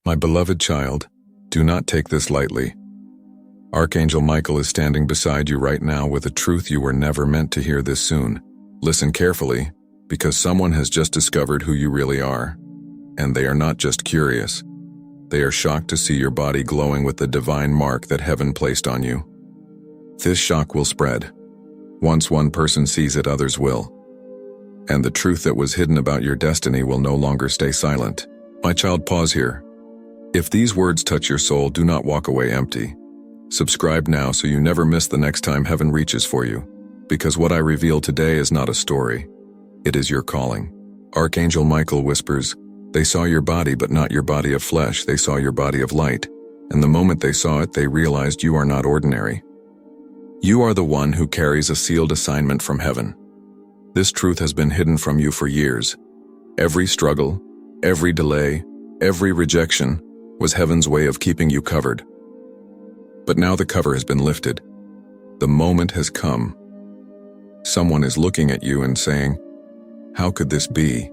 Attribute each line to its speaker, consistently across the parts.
Speaker 1: My beloved child, do not take this lightly. Archangel Michael is standing beside you right now with a truth you were never meant to hear this soon. Listen carefully, because someone has just discovered who you really are. And they are not just curious. They are shocked to see your body glowing with the divine mark that heaven placed on you. This shock will spread. Once one person sees it, others will. And the truth that was hidden about your destiny will no longer stay silent. My child, pause here. If these words touch your soul, do not walk away empty. Subscribe now so you never miss the next time heaven reaches for you. Because what I reveal today is not a story. It is your calling. Archangel Michael whispers, "They saw your body, but not your body of flesh. They saw your body of light. And the moment they saw it, they realized you are not ordinary. You are the one who carries a sealed assignment from heaven. This truth has been hidden from you for years. Every struggle, every delay, every rejection was heaven's way of keeping you covered. But now the cover has been lifted. The moment has come. Someone is looking at you and saying, 'How could this be?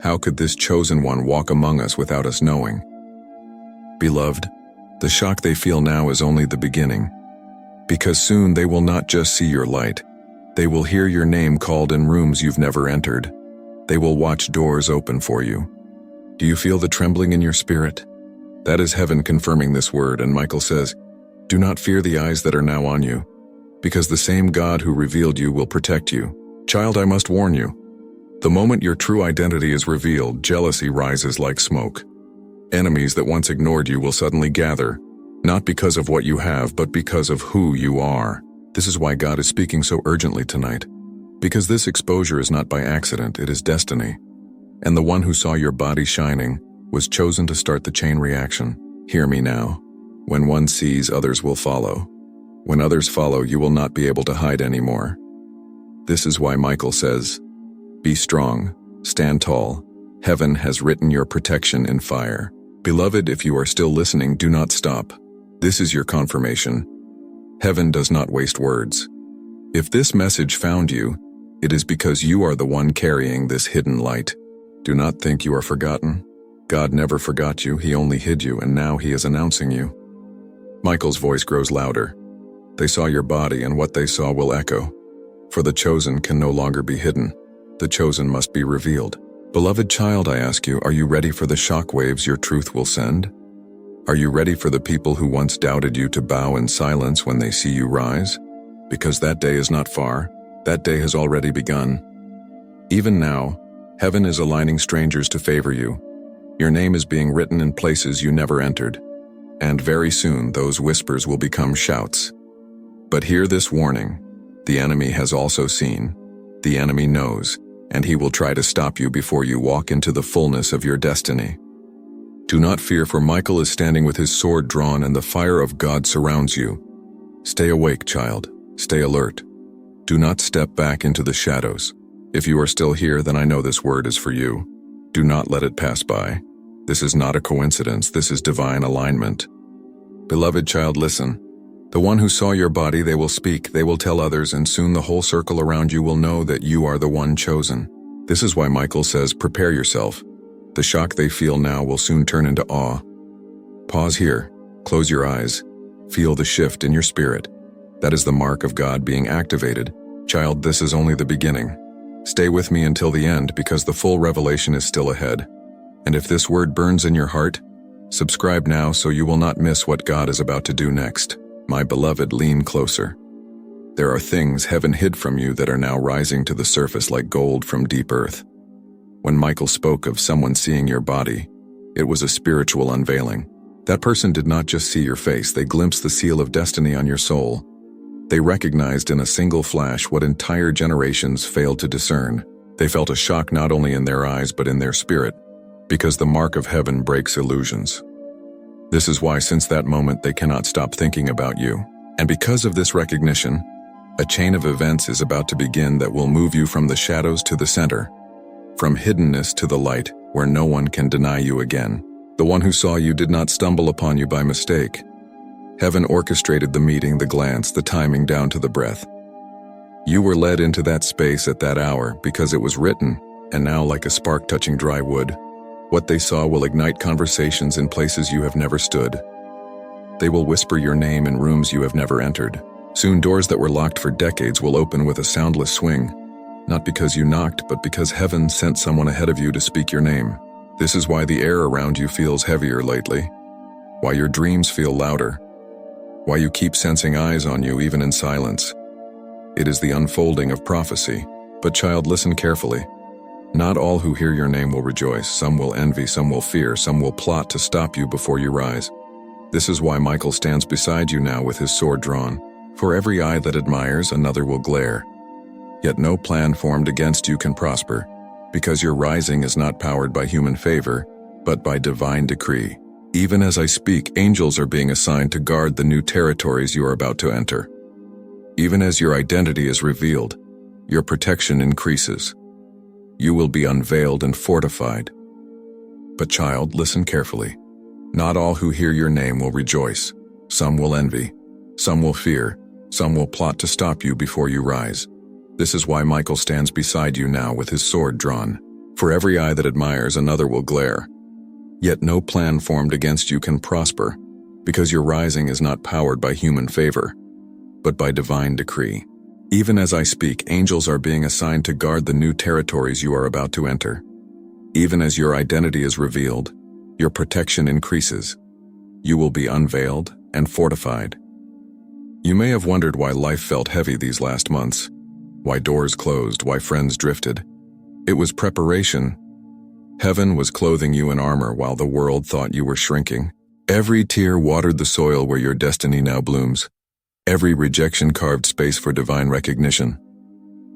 Speaker 1: How could this chosen one walk among us without us knowing?' Beloved, the shock they feel now is only the beginning. Because soon they will not just see your light. They will hear your name called in rooms you've never entered. They will watch doors open for you. Do you feel the trembling in your spirit? That is heaven confirming this word, and Michael says, "Do not fear the eyes that are now on you, because the same God who revealed you will protect you." Child, I must warn you. The moment your true identity is revealed, jealousy rises like smoke. Enemies that once ignored you will suddenly gather, not because of what you have, but because of who you are. This is why God is speaking so urgently tonight. Because this exposure is not by accident, it is destiny. And the one who saw your body shining was chosen to start the chain reaction. Hear me now. When one sees, others will follow. When others follow, you will not be able to hide anymore. This is why Michael says, "Be strong, stand tall. Heaven has written your protection in fire." Beloved, if you are still listening, do not stop. This is your confirmation. Heaven does not waste words. If this message found you, it is because you are the one carrying this hidden light. Do not think you are forgotten. God never forgot you, He only hid you, and now He is announcing you. Michael's voice grows louder. They saw your body, and what they saw will echo. For the chosen can no longer be hidden. The chosen must be revealed. Beloved child, I ask you, are you ready for the shock waves your truth will send? Are you ready for the people who once doubted you to bow in silence when they see you rise? Because that day is not far. That day has already begun. Even now, heaven is aligning strangers to favor you. Your name is being written in places you never entered. And very soon, those whispers will become shouts. But hear this warning. The enemy has also seen. The enemy knows, and he will try to stop you before you walk into the fullness of your destiny. Do not fear, for Michael is standing with his sword drawn, and the fire of God surrounds you. Stay awake, child. Stay alert. Do not step back into the shadows. If you are still here, then I know this word is for you. Do not let it pass by. This is not a coincidence. This is divine alignment. Beloved child, listen. The one who saw your body, they will speak, they will tell others, and soon the whole circle around you will know that you are the one chosen. This is why Michael says, prepare yourself. The shock they feel now will soon turn into awe. Pause here. Close your eyes. Feel the shift in your spirit. That is the mark of God being activated. Child, this is only the beginning. Stay with me until the end, because the full revelation is still ahead. And if this word burns in your heart, subscribe now so you will not miss what God is about to do next. My beloved, lean closer. There are things heaven hid from you that are now rising to the surface like gold from deep earth. When Michael spoke of someone seeing your body, it was a spiritual unveiling. That person did not just see your face, they glimpsed the seal of destiny on your soul. They recognized in a single flash what entire generations failed to discern. They felt a shock not only in their eyes but in their spirit, because the mark of heaven breaks illusions. This is why since that moment they cannot stop thinking about you. And because of this recognition, a chain of events is about to begin that will move you from the shadows to the center, from hiddenness to the light, where no one can deny you again. The one who saw you did not stumble upon you by mistake. Heaven orchestrated the meeting, the glance, the timing down to the breath. You were led into that space at that hour because it was written, and now like a spark touching dry wood, What they saw will ignite conversations in places you have never stood. They will whisper your name in rooms you have never entered. Soon doors that were locked for decades will open with a soundless swing, not because you knocked, but because heaven sent someone ahead of you to speak your name. This is why the air around you feels heavier lately, why your dreams feel louder, why you keep sensing eyes on you even in silence. It is the unfolding of prophecy. But child, listen carefully. Not all who hear your name will rejoice. Some will envy, some will fear, some will plot to stop you before you rise. This is why Michael stands beside you now with his sword drawn. For every eye that admires, another will glare. Yet no plan formed against you can prosper, because your rising is not powered by human favor, but by divine decree. Even as I speak, angels are being assigned to guard the new territories you are about to enter. Even as your identity is revealed, your protection increases. You will be unveiled and fortified. But child, listen carefully. Not all who hear your name will rejoice. Some will envy, some will fear, some will plot to stop you before you rise. This is why Michael stands beside you now with his sword drawn. For every eye that admires, another will glare. Yet no plan formed against you can prosper, because your rising is not powered by human favor, but by divine decree. Even as I speak, angels are being assigned to guard the new territories you are about to enter. Even as your identity is revealed, your protection increases. You will be unveiled and fortified. You may have wondered why life felt heavy these last months, why doors closed, why friends drifted. It was preparation. Heaven was clothing you in armor while the world thought you were shrinking. Every tear watered the soil where your destiny now blooms. Every rejection carved space for divine recognition.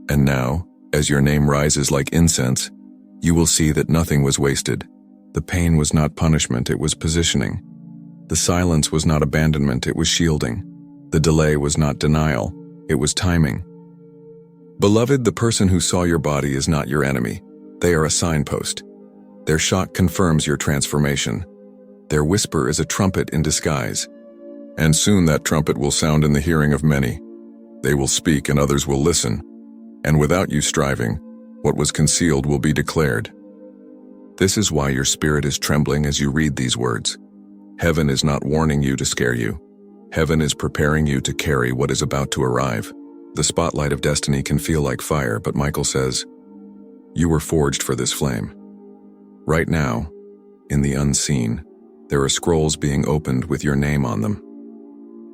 Speaker 1: And now, as your name rises like incense, you will see that nothing was wasted. The pain was not punishment, it was positioning. The silence was not abandonment, it was shielding. The delay was not denial, it was timing. Beloved, the person who saw your body is not your enemy. They are a signpost. Their shock confirms your transformation. Their whisper is a trumpet in disguise. And soon that trumpet will sound in the hearing of many. They will speak and others will listen. And without you striving, what was concealed will be declared. This is why your spirit is trembling as you read these words. Heaven is not warning you to scare you. Heaven is preparing you to carry what is about to arrive. The spotlight of destiny can feel like fire, but Michael says, you were forged for this flame. Right now, in the unseen, there are scrolls being opened with your name on them.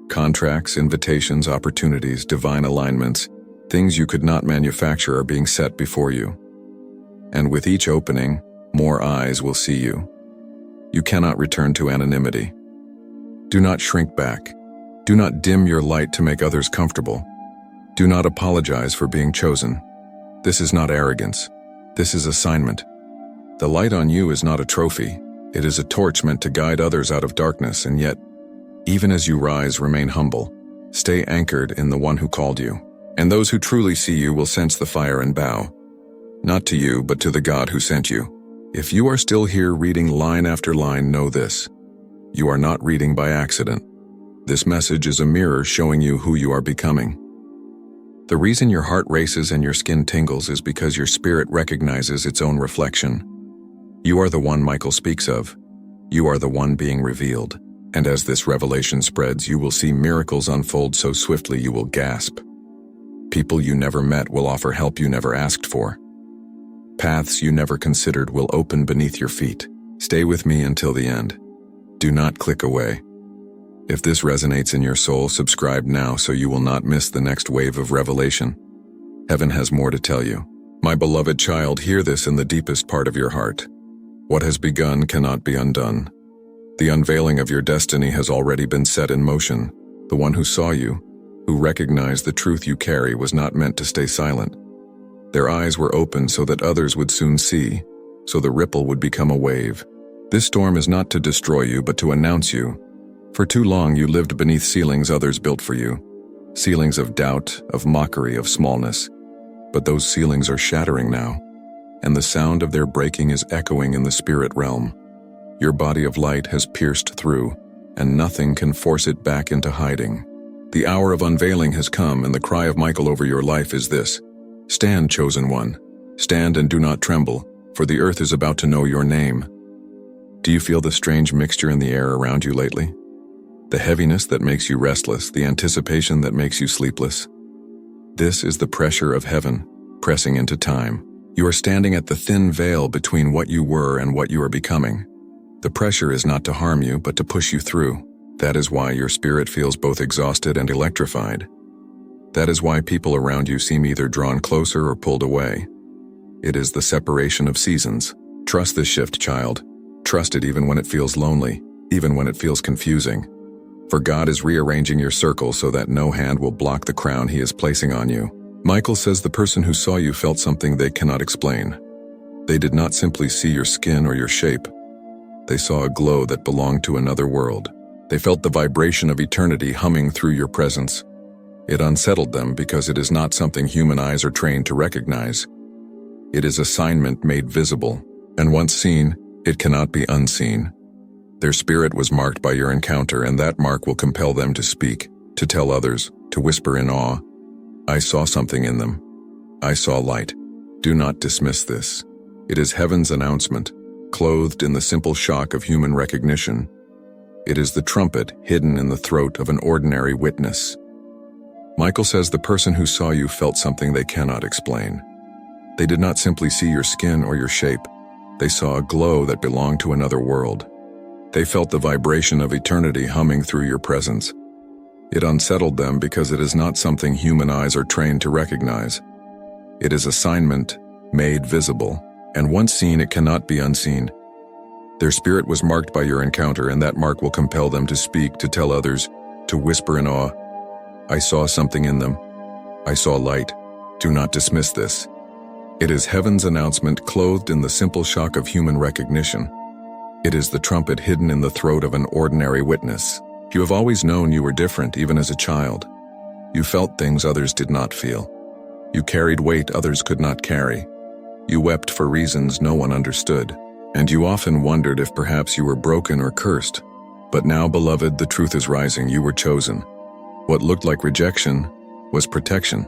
Speaker 1: Contracts, invitations, opportunities, divine alignments, things you could not manufacture are being set before you. And with each opening, more eyes will see you. You cannot return to anonymity. Do not shrink back. Do not dim your light to make others comfortable. Do not apologize for being chosen. This is not arrogance. This is assignment. The light on you is not a trophy. It is a torch meant to guide others out of darkness, and yet, even as you rise, remain humble. Stay anchored in the one who called you. And those who truly see you will sense the fire and bow. Not to you, but to the God who sent you. If you are still here reading line after line, know this. You are not reading by accident. This message is a mirror showing you who you are becoming. The reason your heart races and your skin tingles is because your spirit recognizes its own reflection. You are the one Michael speaks of. You are the one being revealed. And as this revelation spreads, you will see miracles unfold so swiftly you will gasp. People you never met will offer help you never asked for. Paths you never considered will open beneath your feet. Stay with me until the end. Do not click away. If this resonates in your soul, subscribe now so you will not miss the next wave of revelation. Heaven has more to tell you. My beloved child, hear this in the deepest part of your heart. What has begun cannot be undone. The unveiling of your destiny has already been set in motion. The one who saw you, who recognized the truth you carry, was not meant to stay silent. Their eyes were open so that others would soon see, so the ripple would become a wave. This storm is not to destroy you, but to announce you. For too long you lived beneath ceilings others built for you. Ceilings of doubt, of mockery, of smallness. But those ceilings are shattering now, and the sound of their breaking is echoing in the spirit realm. Your body of light has pierced through, and nothing can force it back into hiding. The hour of unveiling has come, and the cry of Michael over your life is this. Stand, chosen one. Stand and do not tremble, for the earth is about to know your name. Do you feel the strange mixture in the air around you lately? The heaviness that makes you restless, the anticipation that makes you sleepless? This is the pressure of heaven, pressing into time. You are standing at the thin veil between what you were and what you are becoming. The pressure is not to harm you, but to push you through. That is why your spirit feels both exhausted and electrified. That is why people around you seem either drawn closer or pulled away. It is the separation of seasons. Trust this shift, child. Trust it even when it feels lonely, even when it feels confusing. For God is rearranging your circle so that no hand will block the crown He is placing on you. Michael says the person who saw you felt something they cannot explain. They did not simply see your skin or your shape. They saw a glow that belonged to another world. They felt the vibration of eternity humming through your presence. It unsettled them because it is not something human eyes are trained to recognize. It is assignment made visible, and once seen, it cannot be unseen. Their spirit was marked by your encounter, and that mark will compel them to speak, to tell others, to whisper in awe. I saw something in them. I saw light. Do not dismiss this. It is heaven's announcement, clothed in the simple shock of human recognition. It is the trumpet hidden in the throat of an ordinary witness. Michael says the person who saw you felt something they cannot explain. They did not simply see your skin or your shape. They saw a glow that belonged to another world. They felt the vibration of eternity humming through your presence. It unsettled them because it is not something human eyes are trained to recognize. It is assignment made visible, and once seen, it cannot be unseen. Their spirit was marked by your encounter, and that mark will compel them to speak, to tell others, to whisper in awe. I saw something in them. I saw light. Do not dismiss this. It is heaven's announcement clothed in the simple shock of human recognition. It is the trumpet hidden in the throat of an ordinary witness. You have always known you were different, even as a child. You felt things others did not feel. You carried weight others could not carry. You wept for reasons no one understood. And you often wondered if perhaps you were broken or cursed. But now, beloved, the truth is rising. You were chosen. What looked like rejection was protection.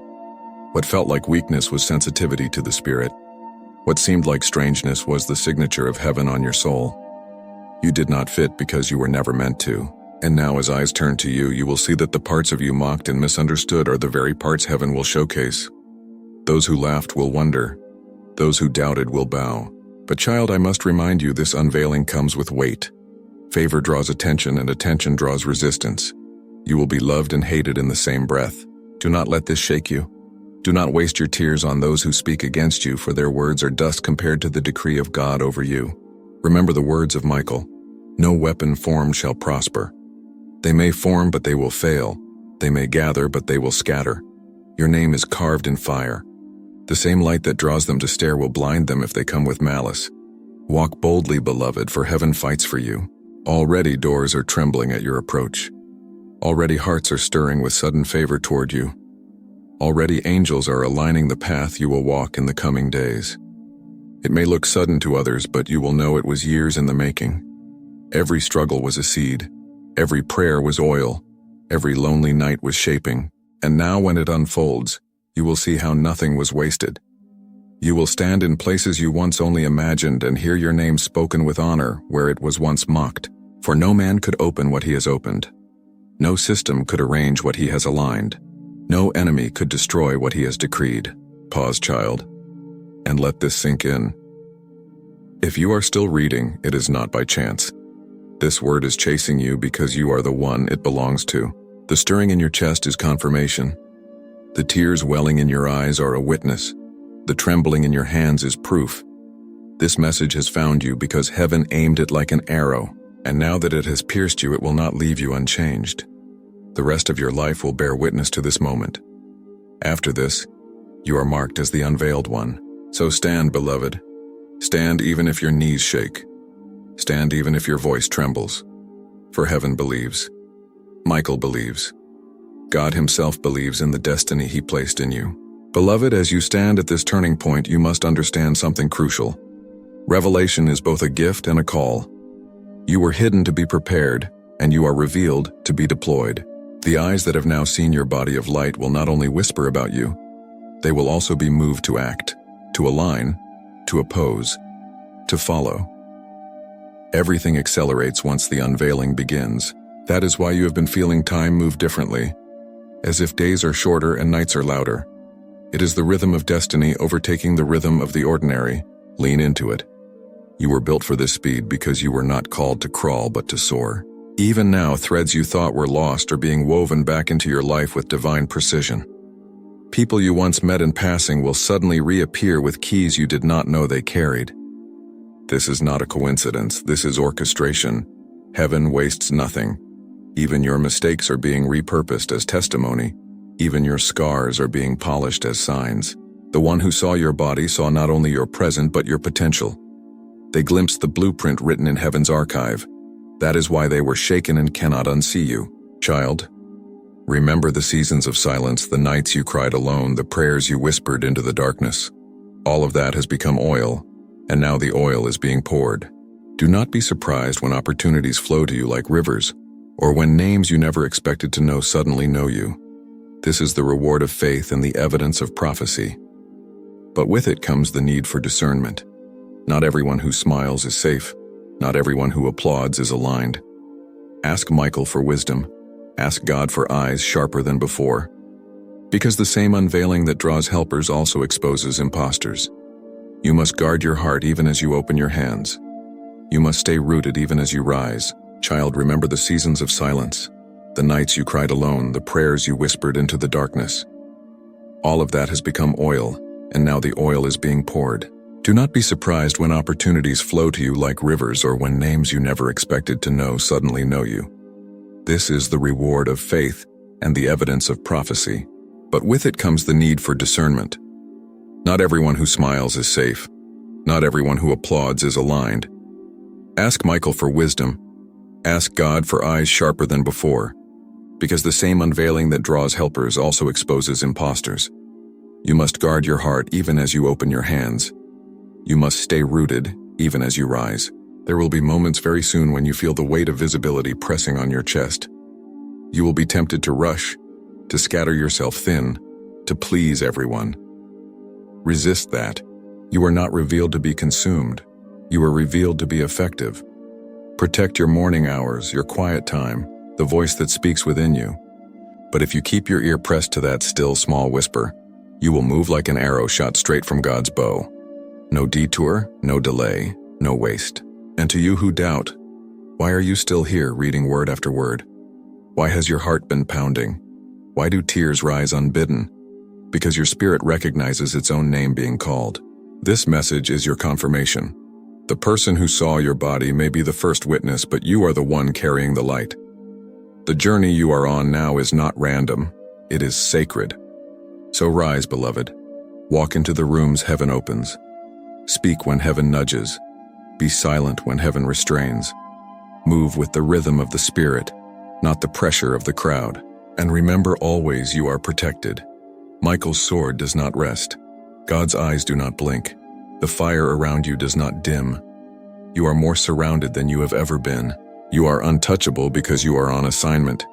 Speaker 1: What felt like weakness was sensitivity to the Spirit. What seemed like strangeness was the signature of heaven on your soul. You did not fit because you were never meant to. And now, as eyes turn to you, you will see that the parts of you mocked and misunderstood are the very parts heaven will showcase. Those who laughed will wonder. Those who doubted will bow. But child, I must remind you, this unveiling comes with weight. Favor draws attention, and attention draws resistance. You will be loved and hated in the same breath. Do not let this shake you. Do not waste your tears on those who speak against you, for their words are dust compared to the decree of God over you. Remember the words of Michael. No weapon formed shall prosper. They may form, but they will fail. They may gather, but they will scatter. Your name is carved in fire. The same light that draws them to stare will blind them if they come with malice. Walk boldly, beloved, for heaven fights for you. Already doors are trembling at your approach. Already hearts are stirring with sudden favor toward you. Already angels are aligning the path you will walk in the coming days. It may look sudden to others, but you will know it was years in the making. Every struggle was a seed. Every prayer was oil. Every lonely night was shaping. And now when it unfolds, you will see how nothing was wasted. You will stand in places you once only imagined and hear your name spoken with honor where it was once mocked. For no man could open what he has opened. No system could arrange what he has aligned. No enemy could destroy what he has decreed. Pause, child, and let this sink in. If you are still reading, it is not by chance. This word is chasing you because you are the one it belongs to. The stirring in your chest is confirmation. The tears welling in your eyes are a witness. The trembling in your hands is proof. This message has found you because heaven aimed it like an arrow, and now that it has pierced you, it will not leave you unchanged. The rest of your life will bear witness to this moment. After this, you are marked as the unveiled one. So stand, beloved. Stand even if your knees shake. Stand even if your voice trembles. For heaven believes. Michael believes. God himself believes in the destiny he placed in you. Beloved, as you stand at this turning point, you must understand something crucial. Revelation is both a gift and a call. You were hidden to be prepared, and you are revealed to be deployed. The eyes that have now seen your body of light will not only whisper about you, they will also be moved to act, to align, to oppose, to follow. Everything accelerates once the unveiling begins. That is why you have been feeling time move differently, as if days are shorter and nights are louder. It is the rhythm of destiny overtaking the rhythm of the ordinary. Lean into it. You were built for this speed because you were not called to crawl but to soar. Even now, threads you thought were lost are being woven back into your life with divine precision. People you once met in passing will suddenly reappear with keys you did not know they carried. This is not a coincidence, this is orchestration. Heaven wastes nothing. Even your mistakes are being repurposed as testimony. Even your scars are being polished as signs. The one who saw your body saw not only your present but your potential. They glimpsed the blueprint written in heaven's archive. That is why they were shaken and cannot unsee you. Child, remember the seasons of silence, the nights you cried alone, the prayers you whispered into the darkness. All of that has become oil, and now the oil is being poured. Do not be surprised when opportunities flow to you like rivers, or when names you never expected to know suddenly know you. This is the reward of faith and the evidence of prophecy. But with it comes the need for discernment. Not everyone who smiles is safe. Not everyone who applauds is aligned. Ask Michael for wisdom. Ask God for eyes sharper than before. Because the same unveiling that draws helpers also exposes imposters. You must guard your heart even as you open your hands. You must stay rooted even as you rise. Child, remember the seasons of silence, the nights you cried alone, the prayers you whispered into the darkness. All of that has become oil, and now the oil is being poured. Do not be surprised when opportunities flow to you like rivers or when names you never expected to know suddenly know you. This is the reward of faith and the evidence of prophecy. But with it comes the need for discernment. Not everyone who smiles is safe. Not everyone who applauds is aligned. Ask Michael for wisdom. Ask God for eyes sharper than before. Because the same unveiling that draws helpers also exposes imposters. You must guard your heart even as you open your hands. You must stay rooted even as you rise. There will be moments very soon when you feel the weight of visibility pressing on your chest. You will be tempted to rush, to scatter yourself thin, to please everyone. Resist that. You are not revealed to be consumed. You are revealed to be effective. Protect your morning hours, your quiet time, the voice that speaks within you. But if you keep your ear pressed to that still small whisper, you will move like an arrow shot straight from God's bow. No detour, no delay, no waste. And to you who doubt, why are you still here reading word after word? Why has your heart been pounding? Why do tears rise unbidden? Because your spirit recognizes its own name being called. This message is your confirmation. The person who saw your body may be the first witness, but you are the one carrying the light. The journey you are on now is not random, it is sacred. So rise, beloved. Walk into the rooms heaven opens. Speak when heaven nudges. Be silent when heaven restrains. Move with the rhythm of the Spirit, not the pressure of the crowd. And remember always you are protected. Michael's sword does not rest. God's eyes do not blink. The fire around you does not dim. You are more surrounded than you have ever been. You are untouchable because you are on assignment.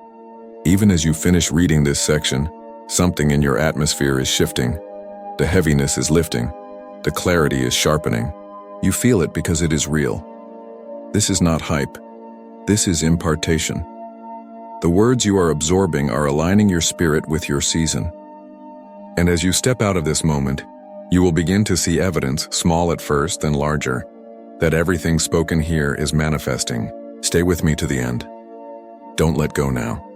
Speaker 1: Even as you finish reading this section, something in your atmosphere is shifting. The heaviness is lifting. The clarity is sharpening. You feel it because it is real. This is not hype. This is impartation. The words you are absorbing are aligning your spirit with your season. And as you step out of this moment, you will begin to see evidence, small at first and larger, that everything spoken here is manifesting. Stay with me to the end. Don't let go now.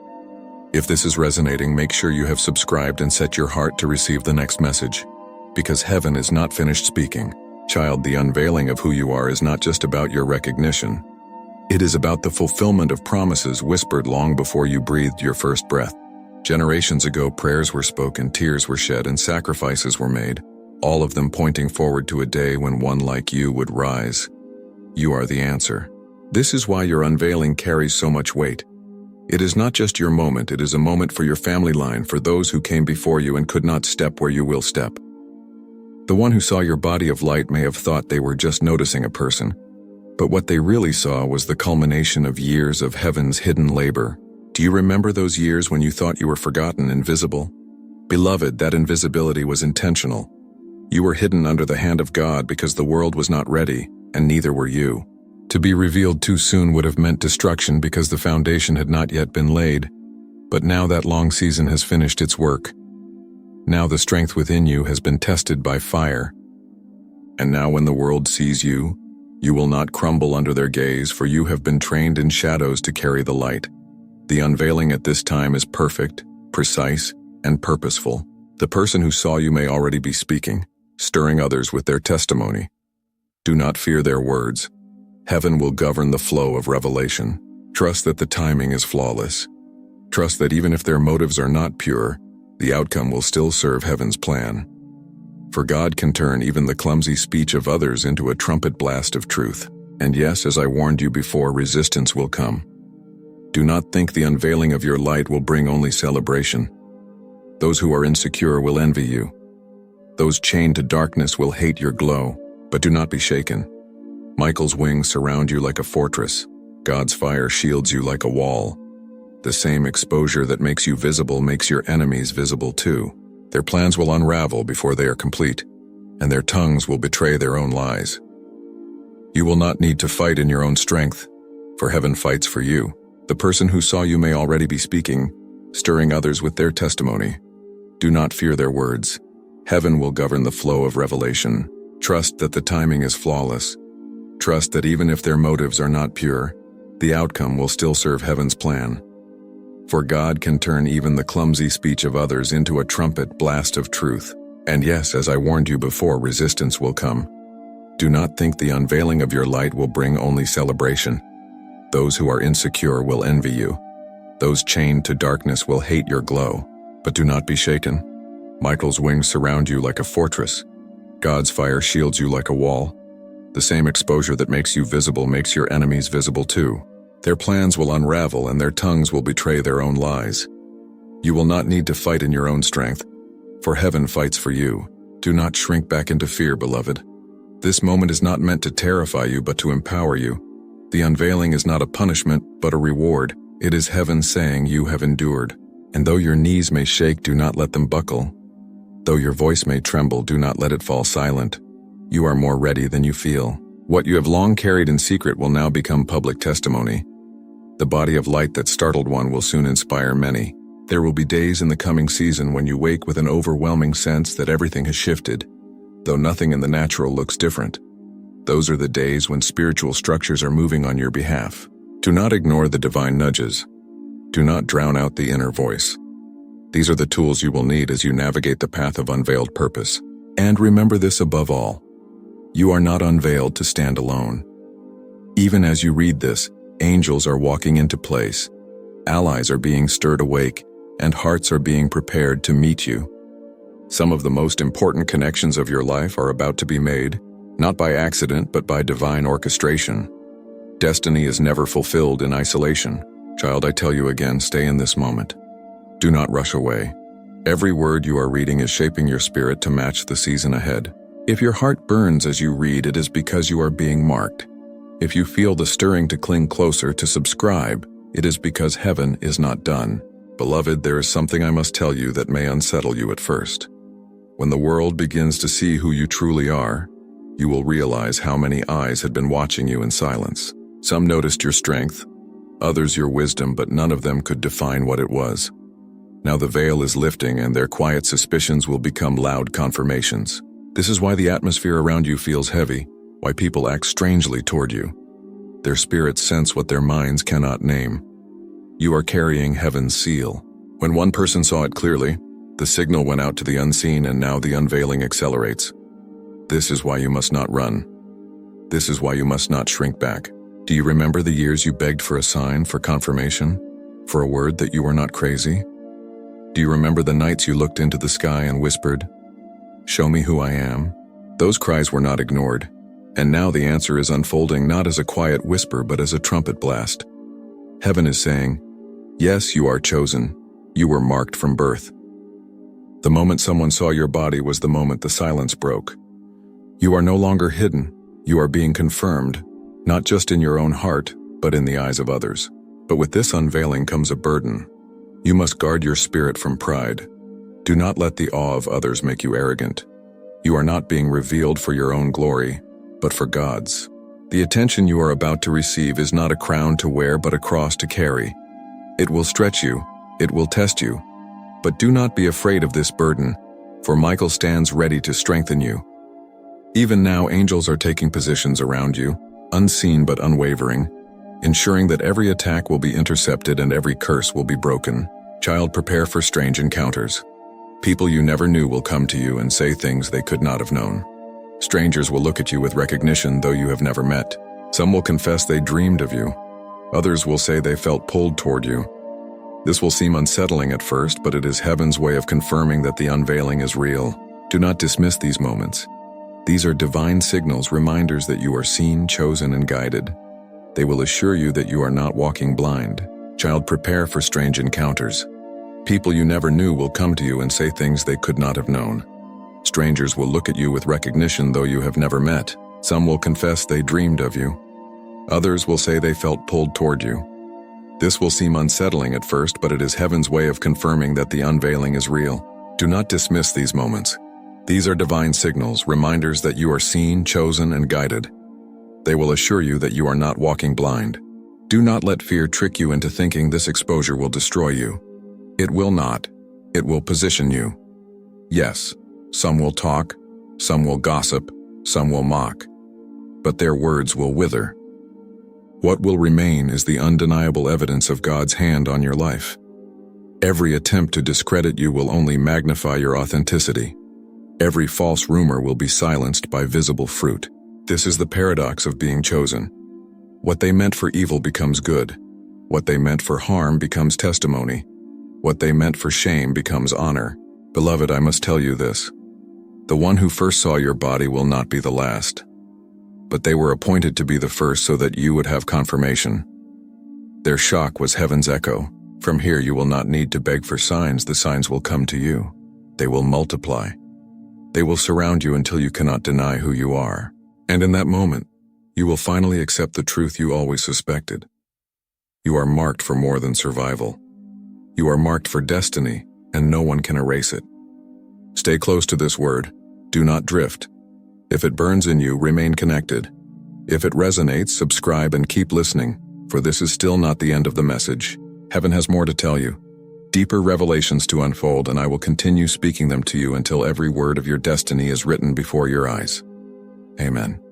Speaker 1: If this is resonating, make sure you have subscribed and set your heart to receive the next message. Because heaven is not finished speaking. Child, the unveiling of who you are is not just about your recognition. It is about the fulfillment of promises whispered long before you breathed your first breath. Generations ago, prayers were spoken, tears were shed, and sacrifices were made, all of them pointing forward to a day when one like you would rise. You are the answer. This is why your unveiling carries so much weight. It is not just your moment, it is a moment for your family line, for those who came before you and could not step where you will step. The one who saw your body of light may have thought they were just noticing a person, but what they really saw was the culmination of years of heaven's hidden labor. Do you remember those years when you thought you were forgotten, invisible? Beloved, that invisibility was intentional. You were hidden under the hand of God because the world was not ready, and neither were you. To be revealed too soon would have meant destruction because the foundation had not yet been laid, but now that long season has finished its work. Now the strength within you has been tested by fire. And now when the world sees you, you will not crumble under their gaze, for you have been trained in shadows to carry the light. The unveiling at this time is perfect, precise, and purposeful. The person who saw you may already be speaking, stirring others with their testimony. Do not fear their words. Heaven will govern the flow of revelation. Trust that the timing is flawless. Trust that even if their motives are not pure, the outcome will still serve heaven's plan. For God can turn even the clumsy speech of others into a trumpet blast of truth. And yes, as I warned you before, resistance will come. Do not think the unveiling of your light will bring only celebration. Those who are insecure will envy you. Those chained to darkness will hate your glow, but do not be shaken. Michael's wings surround you like a fortress. God's fire shields you like a wall. The same exposure that makes you visible makes your enemies visible too. Their plans will unravel before they are complete, and their tongues will betray their own lies. You will not need to fight in your own strength, for heaven fights for you. The person who saw you may already be speaking, stirring others with their testimony. Do not fear their words. Heaven will govern the flow of revelation. Trust that the timing is flawless. Trust that even if their motives are not pure, the outcome will still serve heaven's plan. For God can turn even the clumsy speech of others into a trumpet blast of truth. And yes, as I warned you before, resistance will come. Do not think the unveiling of your light will bring only celebration. Those who are insecure will envy you. Those chained to darkness will hate your glow. But do not be shaken. Michael's wings surround you like a fortress. God's fire shields you like a wall. The same exposure that makes you visible makes your enemies visible too. Their plans will unravel and their tongues will betray their own lies. You will not need to fight in your own strength, for heaven fights for you. Do not shrink back into fear, beloved. This moment is not meant to terrify you, but to empower you. The unveiling is not a punishment, but a reward. It is heaven saying you have endured. And though your knees may shake, do not let them buckle. Though your voice may tremble, do not let it fall silent. You are more ready than you feel. What you have long carried in secret will now become public testimony. The body of light that startled one will soon inspire many. There will be days in the coming season when you wake with an overwhelming sense that everything has shifted, though nothing in the natural looks different. Those are the days when spiritual structures are moving on your behalf. Do not ignore the divine nudges. Do not drown out the inner voice. These are the tools you will need as you navigate the path of unveiled purpose. And remember this above all. You are not unveiled to stand alone. Even as you read this, angels are walking into place. Allies are being stirred awake, and hearts are being prepared to meet you. Some of the most important connections of your life are about to be made, not by accident, but by divine orchestration. Destiny is never fulfilled in isolation. Child, I tell you again, stay in this moment. Do not rush away. Every word you are reading is shaping your spirit to match the season ahead. If your heart burns as you read, it is because you are being marked. If you feel the stirring to cling closer, to subscribe, it is because heaven is not done. Beloved, there is something I must tell you that may unsettle you at first. When the world begins to see who you truly are, you will realize how many eyes had been watching you in silence. Some noticed your strength, others your wisdom, but none of them could define what it was. Now the veil is lifting, and their quiet suspicions will become loud confirmations. This is why the atmosphere around you feels heavy, why people act strangely toward you. Their spirits sense what their minds cannot name. You are carrying heaven's seal. When one person saw it clearly, the signal went out to the unseen, and now the unveiling accelerates. This is why you must not run. This is why you must not shrink back. Do you remember the years you begged for a sign, for confirmation, for a word that you were not crazy? Do you remember the nights you looked into the sky and whispered, "Show me who I am"? Those cries were not ignored. And now the answer is unfolding, not as a quiet whisper, but as a trumpet blast. Heaven is saying, yes, you are chosen. You were marked from birth. The moment someone saw your body was the moment the silence broke. You are no longer hidden. You are being confirmed, not just in your own heart, but in the eyes of others. But with this unveiling comes a burden. You must guard your spirit from pride. Do not let the awe of others make you arrogant. You are not being revealed for your own glory, but for God's. The attention you are about to receive is not a crown to wear but a cross to carry. It will stretch you, it will test you. But do not be afraid of this burden, for Michael stands ready to strengthen you. Even now, angels are taking positions around you, unseen but unwavering, ensuring that every attack will be intercepted and every curse will be broken. Child, prepare for strange encounters. People you never knew will come to you and say things they could not have known. Strangers will look at you with recognition though you have never met. Some will confess they dreamed of you. Others will say they felt pulled toward you. This will seem unsettling at first, but it is heaven's way of confirming that the unveiling is real. Do not dismiss these moments. These are divine signals, reminders that you are seen, chosen, and guided. They will assure you that you are not walking blind. Child, prepare for strange encounters. People you never knew will come to you and say things they could not have known. Strangers will look at you with recognition though you have never met. Some will confess they dreamed of you. Others will say they felt pulled toward you. This will seem unsettling at first, but it is heaven's way of confirming that the unveiling is real. Do not dismiss these moments. These are divine signals, reminders that you are seen, chosen, and guided. They will assure you that you are not walking blind. Do not let fear trick you into thinking this exposure will destroy you. It will not. It will position you. Yes, some will talk, some will gossip, some will mock, but their words will wither. What will remain is the undeniable evidence of God's hand on your life. Every attempt to discredit you will only magnify your authenticity. Every false rumor will be silenced by visible fruit. This is the paradox of being chosen. What they meant for evil becomes good. What they meant for harm becomes testimony. What they meant for shame becomes honor. Beloved, I must tell you this. The one who first saw your body will not be the last. But they were appointed to be the first so that you would have confirmation. Their shock was heaven's echo. From here you will not need to beg for signs, the signs will come to you. They will multiply. They will surround you until you cannot deny who you are. And in that moment, you will finally accept the truth you always suspected. You are marked for more than survival. You are marked for destiny, and no one can erase it. Stay close to this word. Do not drift. If it burns in you, remain connected. If it resonates, subscribe and keep listening, for this is still not the end of the message. Heaven has more to tell you. Deeper revelations to unfold, and I will continue speaking them to you until every word of your destiny is written before your eyes. Amen.